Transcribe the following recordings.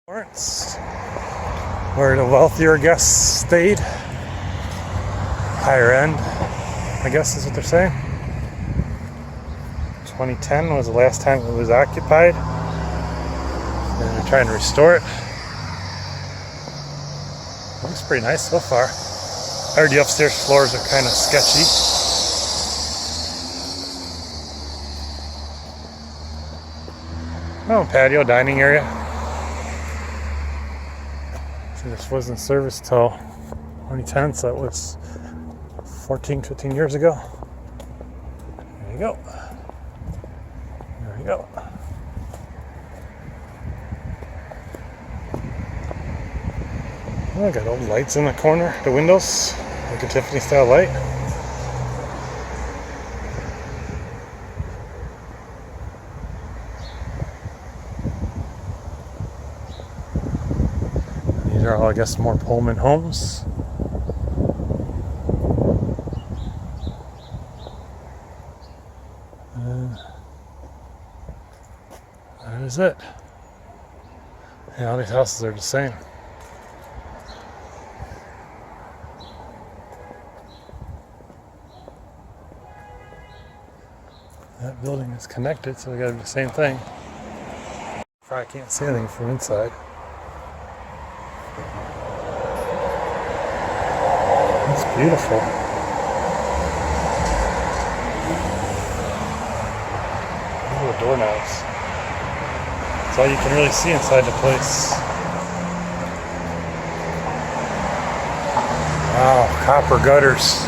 Florence, where the wealthier guests stayed. Higher end, I guess is what they're saying. 2010 was the last time it was occupied. And they're trying to restore it. Looks pretty nice so far. I heard the upstairs floors are kind of sketchy. Oh, patio, dining area. See, this wasn't serviced till 2010, so it was 14, 15 years ago. There you go. There you go. Oh, I got old lights in the corner, the windows, like a Tiffany style light. These are all, I guess, more Pullman homes. That is it. Yeah, all these houses are the same. That building is connected, so we gotta do the same thing. I can't see anything from inside. It's beautiful. Look at the doorknobs. That's all you can really see inside the place. Wow, copper gutters.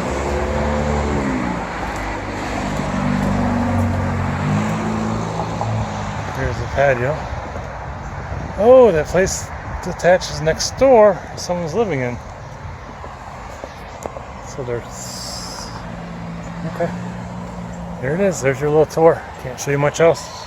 Here's the patio. Oh, that place attaches next door. Someone's living in. So there's... Okay. There it is. There's your little tour. Can't show you much else.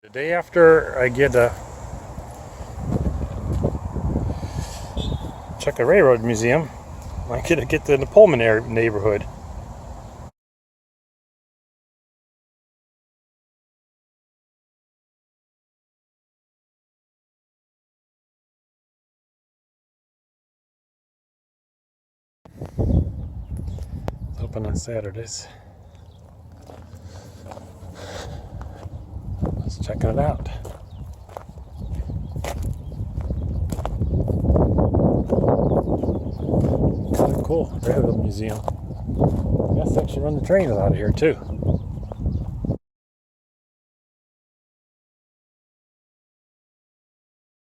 The day after I get to check a railroad museum, I get to the Pullman neighborhood. It's open on Saturdays. Let's check it out. Kind of cool. Railroad museum. I guess they actually run the trains out of here too.